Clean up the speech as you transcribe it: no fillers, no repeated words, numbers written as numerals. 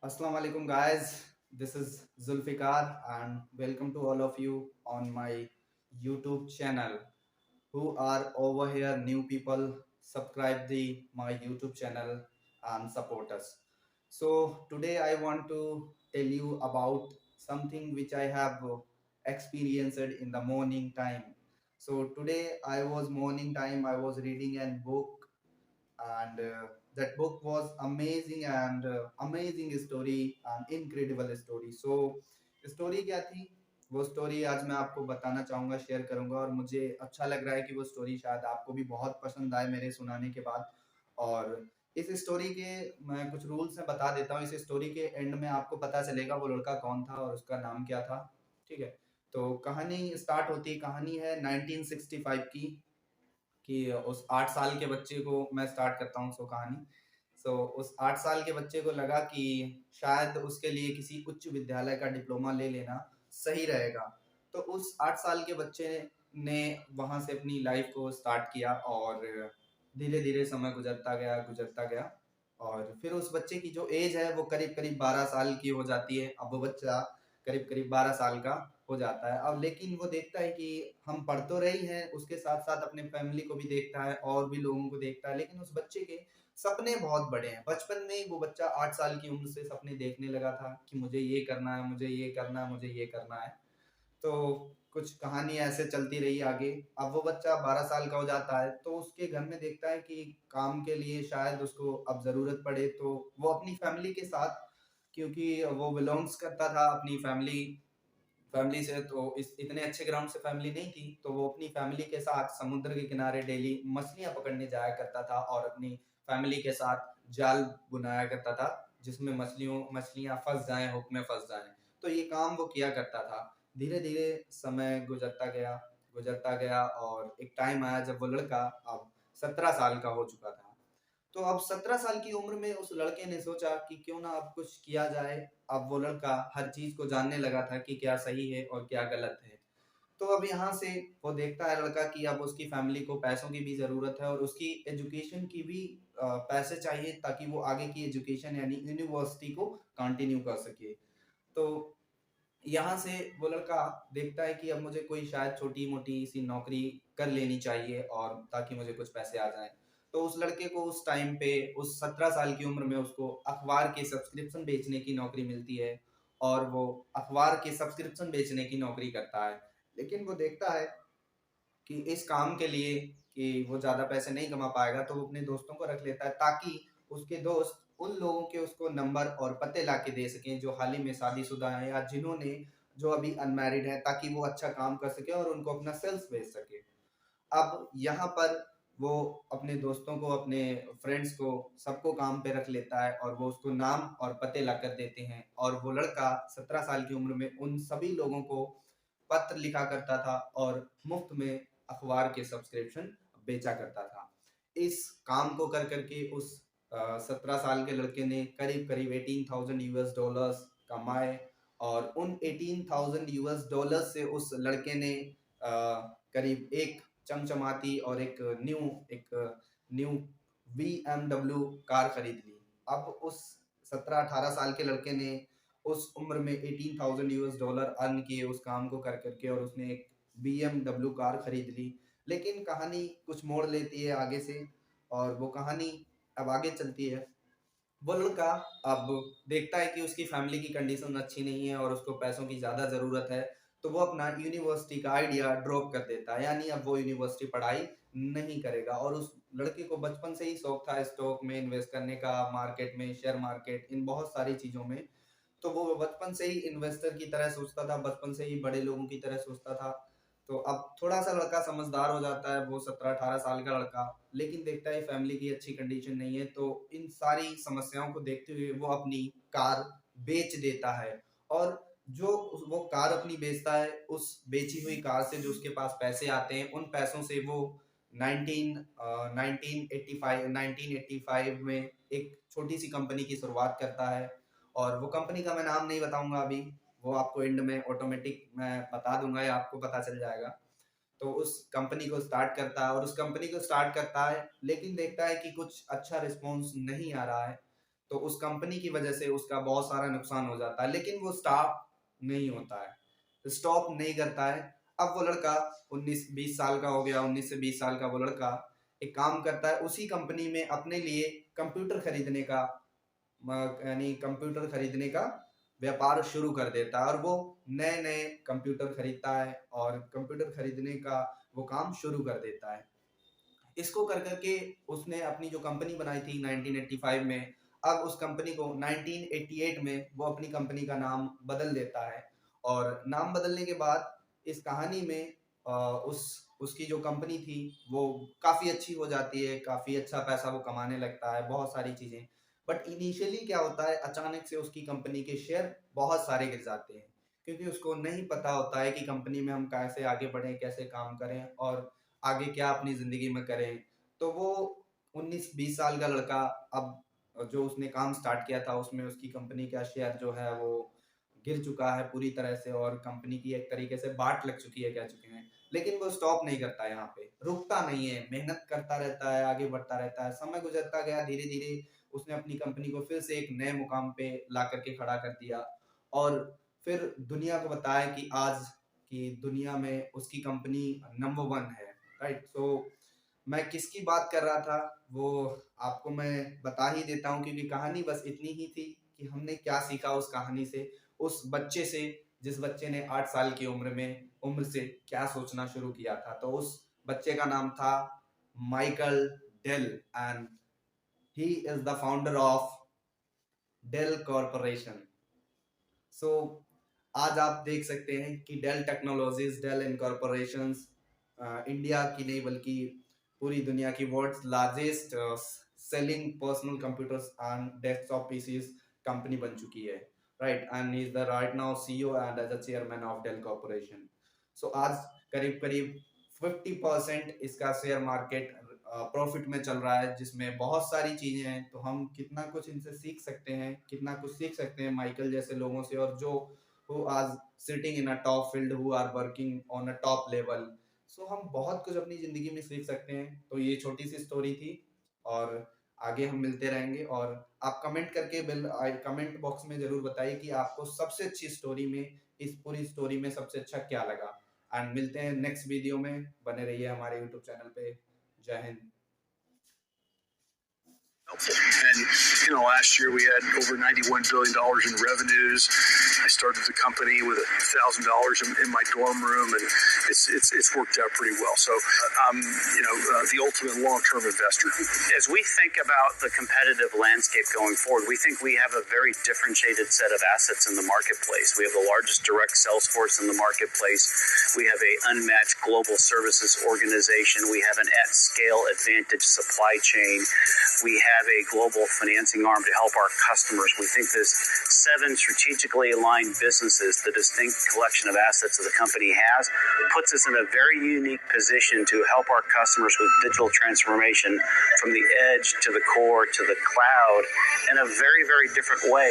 Assalamu alaikum, guys. This is Zulfikar, and welcome to all of you on my YouTube channel. Who are over here, new people, subscribe the my YouTube channel and support us. So today I want to tell you about something which I have experienced in the morning time. So today I was morning time. I was reading a book, and that book was amazing and amazing story and incredible story. So story क्या थी? वो story आज मैं आपको बताना चाहूंगा, share करूंगा, और मुझे अच्छा लग रहा है कि वो स्टोरी शायद आपको भी बहुत पसंद आए मेरे सुनाने के बाद। और इस स्टोरी के मैं कुछ रूल्स में बता देता हूँ। इस स्टोरी के एंड में आपको पता चलेगा वो लड़का कौन था और उसका नाम क्या था। ठीक है, तो कहानी स्टार्ट होती है। कहानी है 1965 की, कि उस 8 साल के बच्चे को मैं स्टार्ट करता हूँ। सो कहानी, उस 8 साल के बच्चे को लगा कि शायद उसके लिए किसी उच्च विद्यालय का डिप्लोमा ले लेना सही रहेगा। तो उस 8 साल के बच्चे ने वहां से अपनी लाइफ को स्टार्ट किया, और धीरे धीरे समय गुजरता गया। और फिर उस बच्चे की जो एज है वो करीब करीब 12 साल की हो जाती है। अब वो बच्चा करीब करीब 12 साल का हो जाता है। अब लेकिन वो देखता है कि हम पढ़ तो रही हैं, उसके साथ साथ अपने फैमिली को भी देखता है और भी लोगों को देखता है, लेकिन उस बच्चे के सपने बहुत बड़े हैं। बचपन में ही वो बच्चा 8 साल की उम्र से सपने देखने लगा था कि मुझे ये करना है, मुझे ये करना है, मुझे ये करना है। तो कुछ कहानी ऐसे चलती रही आगे। अब वो बच्चा 12 साल का हो जाता है, तो उसके घर में देखता है कि काम के लिए शायद उसको अब जरूरत पड़े। तो वो अपनी फैमिली के साथ, क्योंकि वो बिलोंग्स करता था अपनी फैमिली फैमिली से, तो इस इतने अच्छे ग्राउंड से फैमिली नहीं थी, तो वो अपनी फैमिली के साथ समुद्र के किनारे डेली मछलियां पकड़ने जाया करता था और अपनी फैमिली के साथ जाल बुनाया करता था, जिसमें मछलियां फंस जाएं, हुक में फंस जाएं। तो ये काम वो किया करता था। धीरे धीरे समय गुजरता गया, और एक टाइम आया जब वो लड़का अब 17 साल का हो चुका था। तो अब 17 साल की उम्र में उस लड़के ने सोचा कि क्यों ना अब कुछ किया जाए। अब वो लड़का हर चीज को जानने लगा था कि क्या सही है और क्या गलत है। तो अब यहाँ से वो देखता है लड़का कि अब उसकी फैमिली को पैसों की भी जरूरत है और उसकी एजुकेशन की भी पैसे चाहिए, ताकि वो आगे की एजुकेशन यानी यूनिवर्सिटी को कंटिन्यू कर सके। तो यहाँ से वो लड़का देखता है कि अब मुझे कोई शायद छोटी मोटी सी नौकरी कर लेनी चाहिए, और ताकि मुझे कुछ पैसे आ जाएं। तो उस लड़के को उस टाइम पे, उस 17 साल की उम्र में, उसको अखबार के सब्सक्रिप्शन बेचने की नौकरी मिलती है। और वो अखबार के सब्सक्रिप्शन बेचने की नौकरी करता है। लेकिन वो देखता है कि इस काम के लिए कि वो ज्यादा पैसे नहीं कमा पाएगा, तो वो अपने दोस्तों को रख लेता है, ताकि उसके दोस्त उन लोगों के उसको नंबर और पते ला के दे सकें जो हाल ही में शादीशुदा हैं या जिन्होंने जो अभी अनमैरिड है, ताकि वो अच्छा काम कर सके और उनको अपना सेल्स भेज सके। अब यहाँ पर वो अपने दोस्तों को, अपने फ्रेंड्स को, सबको काम पे रख लेता है, और वो उसको नाम और पते ला कर देते हैं। और वो लड़का 17 साल की उम्र में उन सभी लोगों को पत्र लिखा करता था और मुफ्त में अखबार के सब्सक्रिप्शन बेचा करता था। इस काम को कर करके उस 17 साल के लड़के ने करीब करीब 18,000 US डॉलर्स कमाए। और उन 18,000 US डॉलर्स से उस लड़के ने करीब एक चमचमाती और एक न्यू BMW कार खरीद ली। अब उस 17-18 साल के लड़के ने उस उम्र में 18,000 US डॉलर अर्न किए उस काम को कर करके, और उसने एक BMW कार खरीद ली। लेकिन कहानी कुछ मोड़ लेती है आगे से, और वो कहानी अब आगे चलती है। वो लड़का अब देखता है कि उसकी फैमिली की कंडीशन अच्छी नहीं है और उसको पैसों की ज्यादा जरूरत है। तो वो अपना यूनिवर्सिटी का आइडिया ड्रॉप कर देता है, यानी अब वो यूनिवर्सिटी पढ़ाई नहीं करेगा। और उस लड़के को बचपन से ही शौक था स्टॉक में इन्वेस्ट करने का, मार्केट में, शेयर मार्केट, इन बहुत सारी चीजों में। तो वो बचपन से ही इन्वेस्टर की तरह सोचता था, बचपन से ही बड़े लोगों की तरह सोचता था। तो अब थोड़ा सा लड़का समझदार हो जाता है, वो 17-18 साल का लड़का। लेकिन देखता है फैमिली की अच्छी कंडीशन नहीं है, तो इन सारी समस्याओं को देखते हुए वो अपनी कार बेच देता है। और जो वो कार अपनी बेचता है, उस बेची हुई कार से जो उसके पास पैसे आते हैं, उन पैसों से वो 1985 में एक छोटी सी कंपनी की शुरुआत करता है। और वो कंपनी का मैं नाम नहीं बताऊंगा अभी, वो आपको एंड में ऑटोमेटिक मैं बता दूंगा या आपको पता चल जाएगा। तो उस कंपनी को स्टार्ट करता है, और उस कंपनी को स्टार्ट करता है, लेकिन देखता है कि कुछ अच्छा रिस्पॉन्स नहीं आ रहा है। तो उस कंपनी की वजह से उसका बहुत सारा नुकसान हो जाता है, लेकिन वो स्टॉप नहीं होता है, स्टॉप नहीं करता है। अब वो लड़का 19-20 साल का हो गया, 19 से 20 साल का वो लड़का एक काम करता है, उसी कंपनी में अपने लिए कंप्यूटर खरीदने का यानी कंप्यूटर खरीदने का व्यापार शुरू कर देता है, और वो नए नए कंप्यूटर खरीदता है और कंप्यूटर खरीदने का वो काम शुरू कर देता है। इसको कर करके उसने अपनी जो कंपनी बनाई थी 1985 में, अब उस कंपनी को 1988 में वो अपनी कंपनी का नाम बदल देता है। और नाम बदलने के बाद इस कहानी में उसकी जो कंपनी थी वो काफ़ी अच्छी हो जाती है, काफ़ी अच्छा पैसा वो कमाने लगता है, बहुत सारी चीज़ें। बट इनिशियली क्या होता है, अचानक से उसकी कंपनी के शेयर बहुत सारे गिर जाते हैं, क्योंकि उसको नहीं पता होता है कि कंपनी में हम कैसे आगे बढ़ें, कैसे काम करें और आगे क्या अपनी ज़िंदगी में करें। तो वो 19-20 साल का लड़का अब जो उसने काम स्टार्ट किया था उसमें उसकी कंपनी का शेयर जो है वो गिर चुका है पूरी तरह से, और कंपनी की एक तरीके से बाट लग चुकी है, कह चुके हैं। लेकिन वो स्टॉप नहीं करता है, यहाँ पे रुकता नहीं है, मेहनत करता रहता है, आगे बढ़ता रहता है। समय गुजरता गया, धीरे धीरे उसने अपनी कंपनी को फिर से एक नए मुकाम पे ला करके खड़ा कर दिया, और फिर दुनिया को बताया कि आज की दुनिया में उसकी कंपनी नंबर 1 है। राइट। सो मैं किसकी बात कर रहा था वो आपको मैं बता ही देता हूँ, क्योंकि कहानी बस इतनी ही थी कि हमने क्या सीखा उस कहानी से, उस बच्चे से, जिस बच्चे ने 8 साल की उम्र से क्या सोचना शुरू किया था। तो उस बच्चे का नाम था Michael Dell, and he is the founder of Dell corporation. So आज आप देख सकते हैं कि Dell technologies, Dell incorporations India की नहीं बल्कि पूरी दुनिया की world's largest selling personal computers and desktop PCs company बन चुकी है। Right, and he is the right now CEO and as a chairman of Dell corporation. So आज करीब करीब 50% इसका शेयर मार्केट प्रॉफिट में चल रहा है, जिसमें बहुत सारी चीजें हैं। तो हम कितना कुछ इनसे सीख सकते हैं, कितना कुछ सीख सकते हैं माइकल जैसे लोगों से, और जो who are sitting in a top field, who are working on a top level। सो हम बहुत कुछ अपनी जिंदगी में सीख सकते हैं। तो ये छोटी सी स्टोरी थी, और आगे हम मिलते रहेंगे। और आप कमेंट करके कमेंट बॉक्स में जरूर बताइए कि आपको सबसे अच्छी स्टोरी में, इस पूरी स्टोरी में सबसे अच्छा क्या लगा। एंड मिलते हैं नेक्स्ट वीडियो में, बने रहिए हमारे यूट्यूब चैनल पे। जय Hind. And last year we had over $91 billion in revenues. I started the company with $1,000 in my dorm room, and it's worked out pretty well. So I'm the ultimate long-term investor. As we think about the competitive landscape going forward, we think we have a very differentiated set of assets in the marketplace. We have the largest direct sales force in the marketplace. We have an unmatched global services organization. We have an at-scale advantage supply chain. We have a global financing arm to help our customers. We think there's 7 strategically aligned businesses, the distinct collection of assets that the company has, puts us in a very unique position to help our customers with digital transformation from the edge to the core to the cloud in a very, very different way.